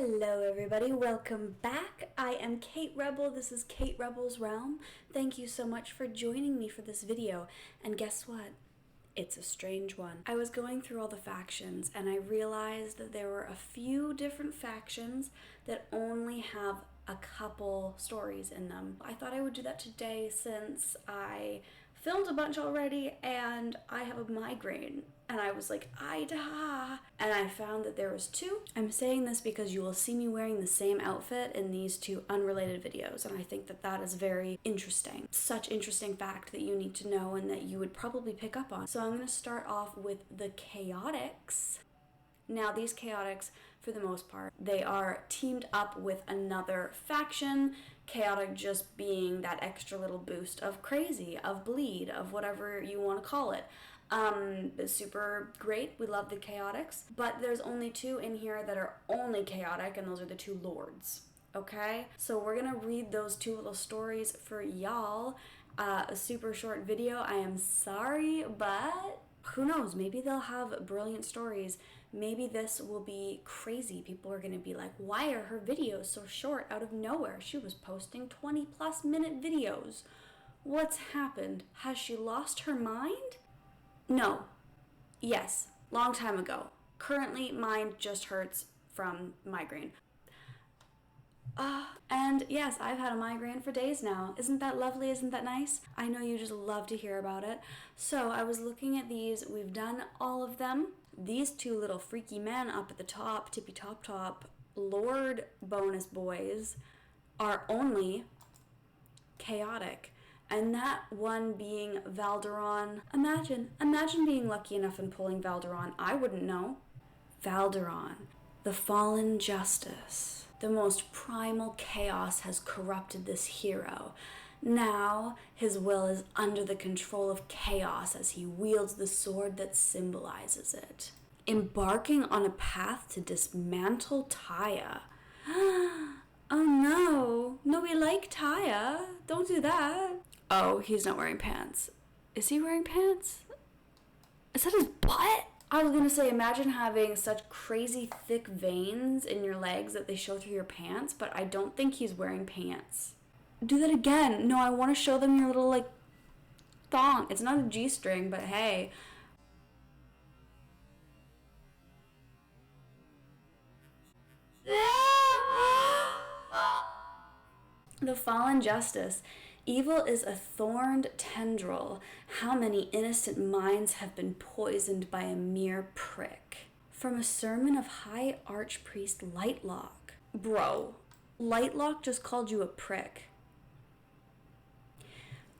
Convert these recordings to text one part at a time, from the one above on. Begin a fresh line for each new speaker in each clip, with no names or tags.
Hello everybody, welcome back. I am Kate Rebel. This is Kate Rebel's Realm. Thank you so much for joining me for this video. And guess what? It's a strange one. I was going through all the factions and I realized that there were a few different factions that only have a couple stories in them. I thought I would do that today since I filmed a bunch already and I have a migraine. And I was like, and I found that there was two. I'm saying this because you will see me wearing the same outfit in these two unrelated videos, and I think that that is very interesting. Such interesting fact that you need to know and that you would probably pick up on. So I'm going to start off with the Chaotics. Now these Chaotics, for the most part, they are teamed up with another faction, Chaotic just being that extra little boost of crazy, of bleed, of whatever you want to call it. It's super great. We love the Chaotics, but there's only two in here that are only Chaotic, and those are the two Lords. Okay, so we're gonna read those two little stories for y'all. A super short video. I am sorry, but who knows? Maybe they'll have brilliant stories. Maybe this will be crazy. People are gonna be like, why are her videos so short out of nowhere? She was posting 20+ minute videos. What's happened? Has she lost her mind? No. Yes. Long time ago. Currently, mine just hurts from migraine. And yes, I've had a migraine for days now. Isn't that lovely? Isn't that nice? I know you just love to hear about it. So I was looking at these. We've done all of them. These two little freaky men up at the top, tippy top, Lord bonus boys, are only Chaotic. And that one being Valderon. Imagine being lucky enough and pulling Valderon. I wouldn't know. Valderon, the fallen justice. The most primal chaos has corrupted this hero. Now his will is under the control of chaos as he wields the sword that symbolizes it. Embarking on a path to dismantle Taya. Oh no, we like Taya. Don't do that. Oh, he's not wearing pants. Is he wearing pants? Is that his butt? I was gonna say, imagine having such crazy thick veins in your legs that they show through your pants, but I don't think he's wearing pants. Do that again. No, I want to show them your little, like, thong. It's not a G-string, but hey. The fallen justice. Evil is a thorned tendril. How many innocent minds have been poisoned by a mere prick? From a sermon of High Archpriest Lightlock. Bro, Lightlock just called you a prick.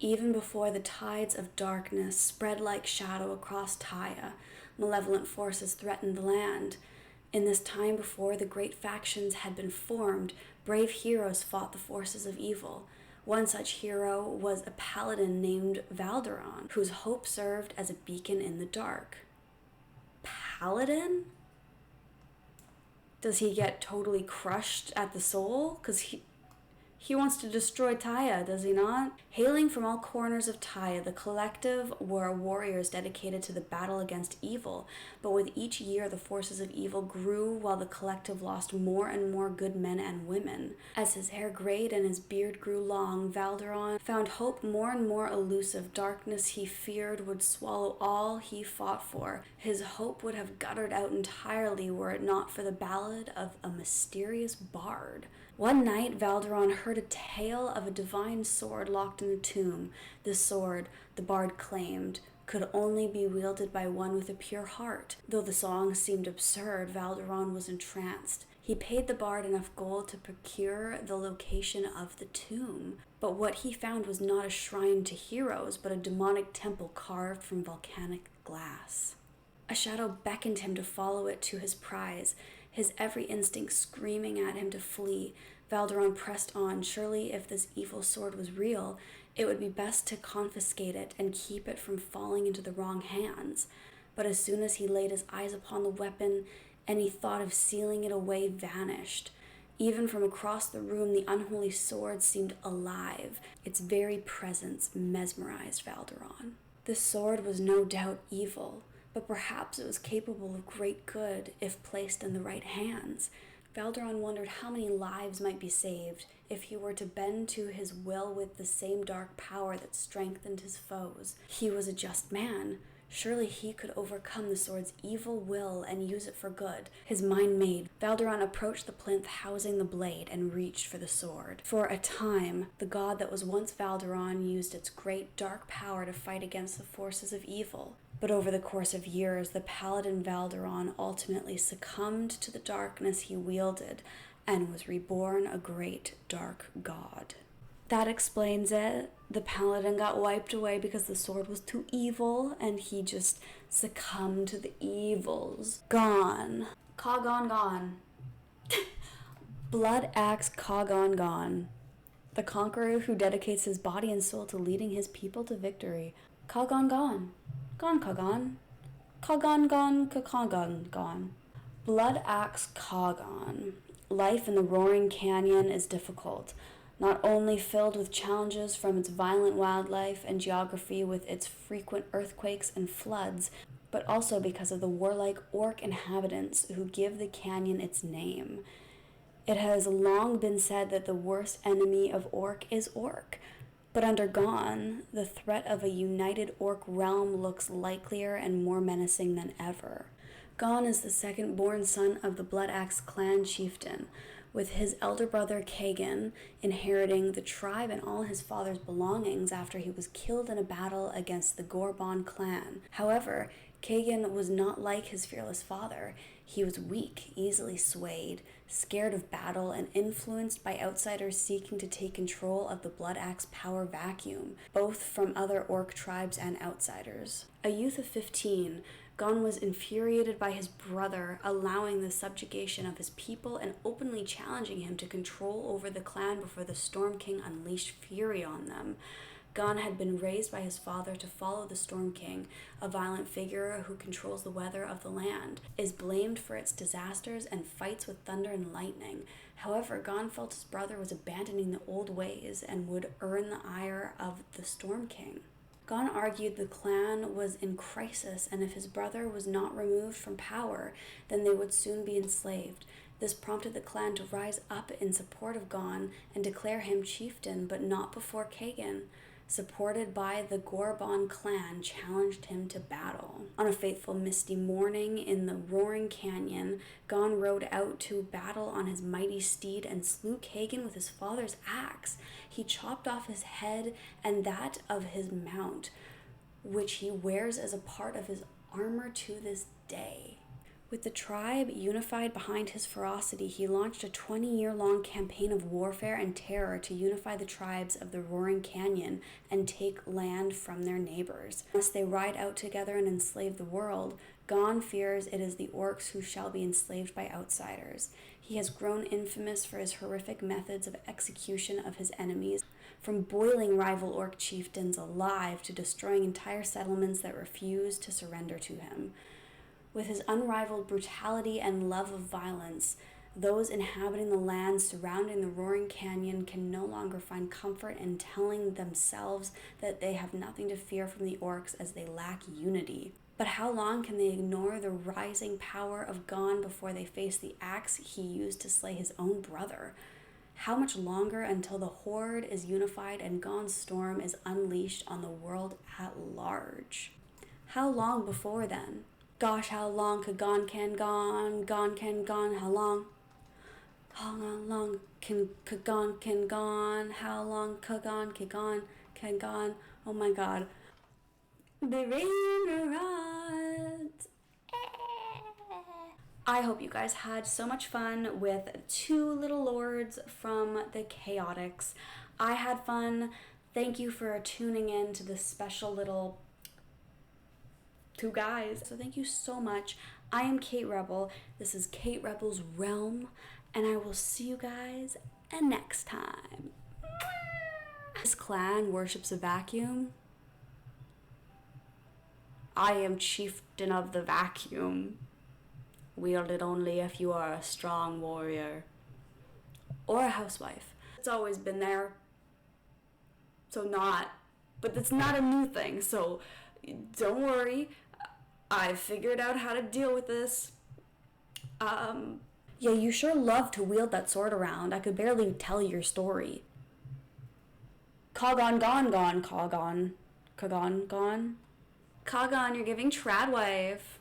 Even before the tides of darkness spread like shadow across Taya, malevolent forces threatened the land. In this time before the great factions had been formed, brave heroes fought the forces of evil. One such hero was a paladin named Valderon, whose hope served as a beacon in the dark. Paladin? Does he get totally crushed at the soul? Because he wants to destroy Taya, does he not? Hailing from all corners of Taya, the collective were warriors dedicated to the battle against evil, but with each year the forces of evil grew while the collective lost more and more good men and women. As his hair grayed and his beard grew long, Valderon found hope more and more elusive. Darkness he feared would swallow all he fought for. His hope would have guttered out entirely were it not for the ballad of a mysterious bard. One night, Valderon heard a tale of a divine sword locked in a tomb. This sword, the bard claimed, could only be wielded by one with a pure heart. Though the song seemed absurd, Valderon was entranced. He paid the bard enough gold to procure the location of the tomb. But what he found was not a shrine to heroes, but a demonic temple carved from volcanic glass. A shadow beckoned him to follow it to his prize, his every instinct screaming at him to flee. Valderon pressed on. Surely if this evil sword was real, it would be best to confiscate it and keep it from falling into the wrong hands. But as soon as he laid his eyes upon the weapon, any thought of sealing it away vanished. Even from across the room, the unholy sword seemed alive. Its very presence mesmerized Valderon. The sword was no doubt evil, but perhaps it was capable of great good if placed in the right hands. Valderon wondered how many lives might be saved if he were to bend to his will with the same dark power that strengthened his foes. He was a just man. Surely he could overcome the sword's evil will and use it for good. His mind made, Valderon approached the plinth housing the blade and reached for the sword. For a time, the god that was once Valderon used its great dark power to fight against the forces of evil. But over the course of years, the paladin Valderon ultimately succumbed to the darkness he wielded and was reborn a great dark god. That explains it. The paladin got wiped away because the sword was too evil, and he just succumbed to the evils. Gone. Gone. Blood axe Gone. The conqueror who dedicates his body and soul to leading his people to victory. Gone. Gone. Blood axe Kagan. Life in the Roaring Canyon is difficult. Not only filled with challenges from its violent wildlife and geography with its frequent earthquakes and floods, but also because of the warlike orc inhabitants who give the canyon its name. It has long been said that the worst enemy of orc is orc, but under Gone, the threat of a united orc realm looks likelier and more menacing than ever. Gone is the second-born son of the Blood Axe clan chieftain, with his elder brother Kagan inheriting the tribe and all his father's belongings after he was killed in a battle against the Gorbon clan. However, Kagan was not like his fearless father. He was weak, easily swayed, scared of battle, and influenced by outsiders seeking to take control of the Blood Axe power vacuum, both from other orc tribes and outsiders. A youth of 15, Gon was infuriated by his brother allowing the subjugation of his people and openly challenging him to control over the clan before the Storm King unleashed fury on them. Gon had been raised by his father to follow the Storm King, a violent figure who controls the weather of the land, is blamed for its disasters, and fights with thunder and lightning. However, Gon felt his brother was abandoning the old ways and would earn the ire of the Storm King. Gon argued the clan was in crisis, and if his brother was not removed from power, then they would soon be enslaved. This prompted the clan to rise up in support of Gon and declare him chieftain, but not before Kagan, supported by the Gorbon clan, challenged him to battle. On a fateful misty morning in the Roaring Canyon, Gon rode out to battle on his mighty steed and slew Kagan with his father's axe. He chopped off his head and that of his mount, which he wears as a part of his armor to this day. With the tribe unified behind his ferocity, he launched a 20-year-long campaign of warfare and terror to unify the tribes of the Roaring Canyon and take land from their neighbors. Unless they ride out together and enslave the world, Gon fears it is the orcs who shall be enslaved by outsiders. He has grown infamous for his horrific methods of execution of his enemies, from boiling rival orc chieftains alive to destroying entire settlements that refuse to surrender to him. With his unrivaled brutality and love of violence, those inhabiting the lands surrounding the Roaring Canyon can no longer find comfort in telling themselves that they have nothing to fear from the orcs as they lack unity. But how long can they ignore the rising power of Gon before they face the axe he used to slay his own brother? How much longer until the Horde is unified and Gon's storm is unleashed on the world at large? How long before then? Gosh, how long could Gon can Gon can Gon, how long? How long can Gon can Gon, how long could Gon can Gon, oh my god. The rain rods. I hope you guys had so much fun with two little lords from the Chaotix. I had fun. Thank you for tuning in to this special little two guys. So thank you so much. I am Kate Rebel. This is Kate Rebel's Realm, and I will see you guys next time. This clan worships a vacuum. I am chieftain of the vacuum. Wield it only if you are a strong warrior or a housewife. It's always been there. But it's not a new thing, so don't worry. I've figured out how to deal with this. Yeah, you sure love to wield that sword around. I could barely tell your story. Cogon gone gone, Cogon. Cogon gone. Cogon, you're giving trad wife.